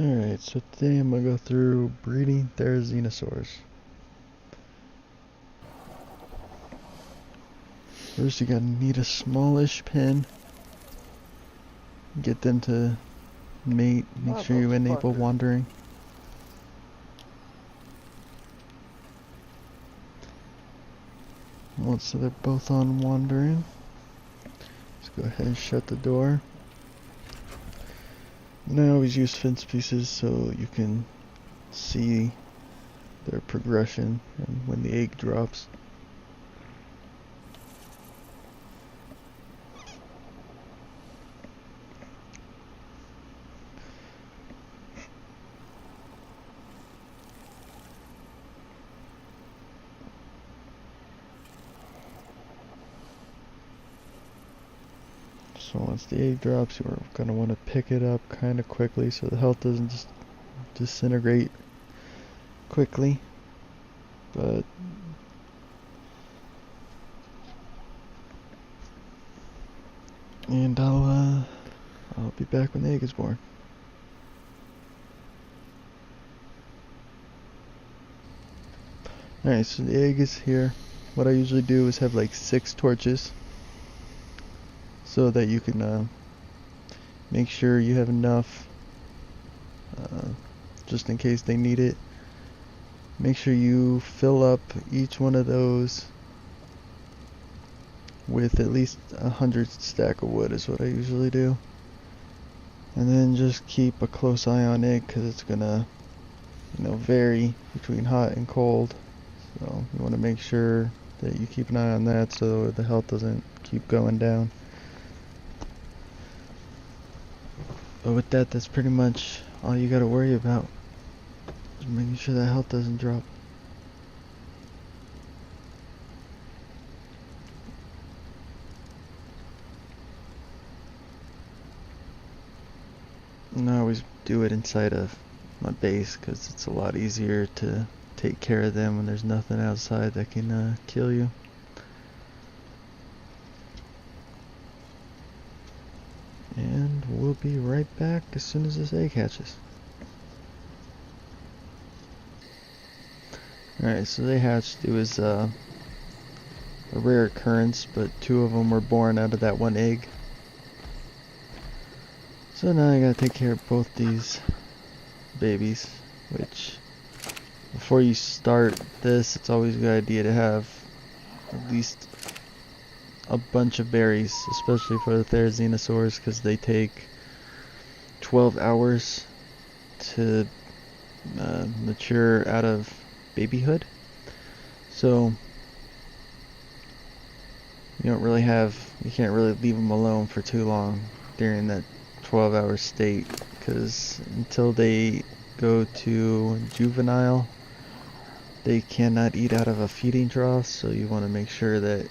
Alright, so today I'm going to go through breeding Therizinosaurs. First you gotta need a smallish pen. Get them to mate, make sure you enable wandering. Once they're both on wandering, let's go ahead and shut the door. And I always use fence pieces so you can see their progression and when the egg drops. So once the egg drops, you're going to want to pick it up kind of quickly so the health doesn't just disintegrate quickly. But and I'll be back when the egg is born. Alright, so the egg is here. What I usually do is have like 6 torches, so that you can make sure you have enough just in case they need it. Make sure you fill up each one of those with at least 100 stack of wood is what I usually do. And then just keep a close eye on it because it's gonna vary between hot and cold. So you want to make sure that you keep an eye on that so the health doesn't keep going down. But with that, that's pretty much all you gotta worry about. Just making sure that health doesn't drop. And I always do it inside of my base because it's a lot easier to take care of them when there's nothing outside that can kill you. And we'll be right back as soon as this egg hatches. Alright, so they hatched. It was a rare occurrence, but 2 of them were born out of that one egg. So now I gotta take care of both these babies, which before you start this, it's always a good idea to have at least a bunch of berries, especially for the Therizinosaurs, because they take 12 hours to mature out of babyhood. So you can't really leave them alone for too long during that 12-hour state, because until they go to juvenile, they cannot eat out of a feeding trough. So you want to make sure that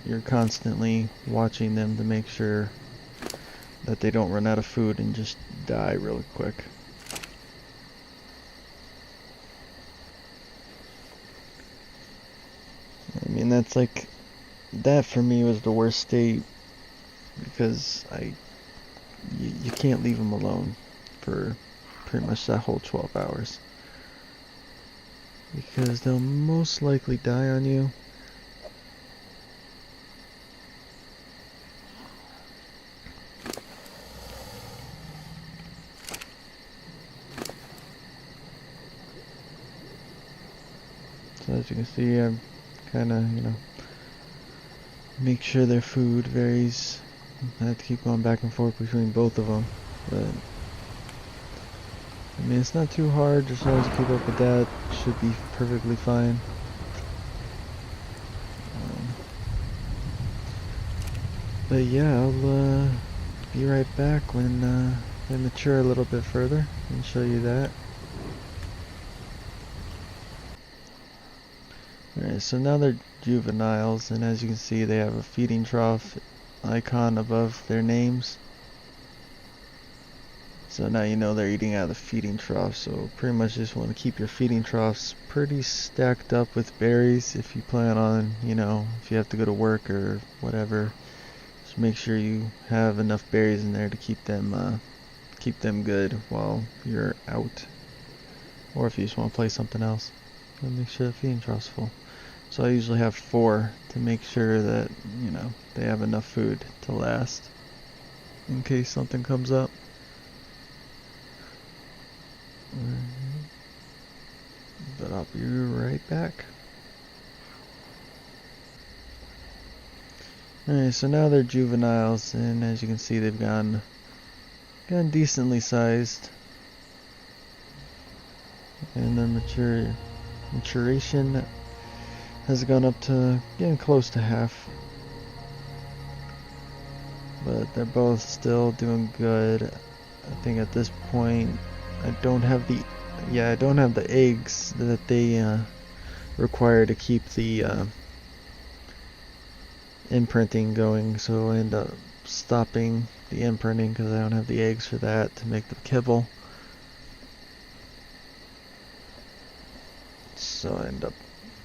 you're constantly watching them to make sure that they don't run out of food and just die really quick. I mean, that for me was the worst state, because you can't leave them alone for pretty much that whole 12 hours. Because they'll most likely die on you. So as you can see, I'm kind of, make sure their food varies. I have to keep going back and forth between both of them. But I mean, it's not too hard, just always keep up with that. Should be perfectly fine. But yeah, I'll be right back when they mature a little bit further and show you that. Alright, so now they're juveniles, and as you can see, they have a feeding trough icon above their names. So now you know they're eating out of the feeding trough, so pretty much just want to keep your feeding troughs pretty stacked up with berries if you plan on, if you have to go to work or whatever. Just make sure you have enough berries in there to keep keep them good while you're out. Or if you just want to play something else, then make sure the feeding trough's full. So I usually have 4 to make sure that, you know, they have enough food to last in case something comes up. But I'll be right back. Alright, so now they're juveniles, and as you can see, they've gotten decently sized. And their maturation has gone up to getting close to half. But they're both still doing good. I think at this point I don't have the eggs that they require to keep the imprinting going, so I end up stopping the imprinting because I don't have the eggs for that to make the kibble. So I end up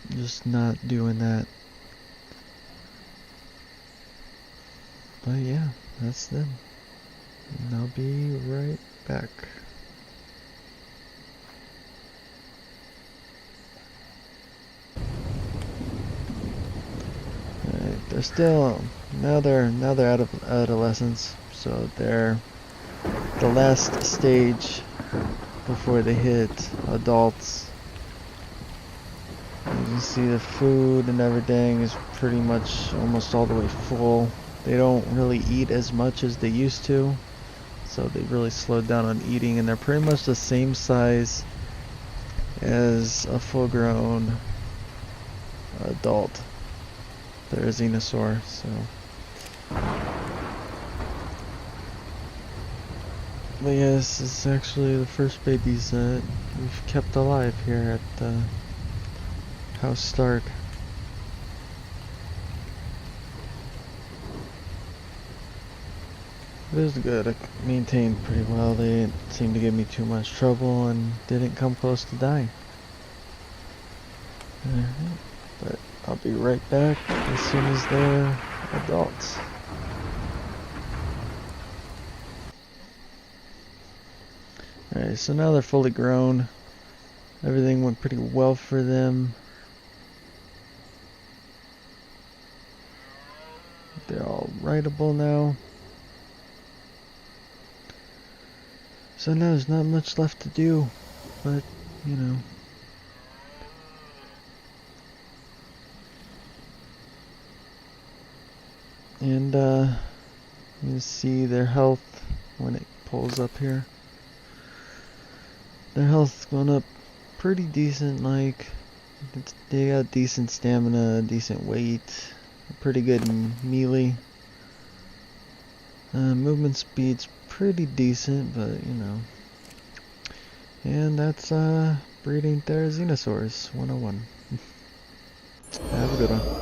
just not doing that. But yeah, that's them. And I'll be right back. Alright, they're still now they're out of adolescence, so they're the last stage before they hit adults. You can see the food and everything is pretty much almost all the way full. They don't really eat as much as they used to, so they really slowed down on eating, and they're pretty much the same size as a full-grown adult Therizinosaur. So, but yeah, this is actually the first babies that we've kept alive here at House Stark. It was good. I maintained pretty well. They didn't seem to give me too much trouble and didn't come close to dying. But I'll be right back as soon as they're adults. Alright, so now they're fully grown. Everything went pretty well for them. They're all rideable now. So now there's not much left to do, but, you know. And, you see their health when it pulls up here. Their health's gone up pretty decent, like, they got decent stamina, decent weight, pretty good melee. Movement speed's pretty decent, but you know. And that's breeding Therizinosaurs 101. Have a good one.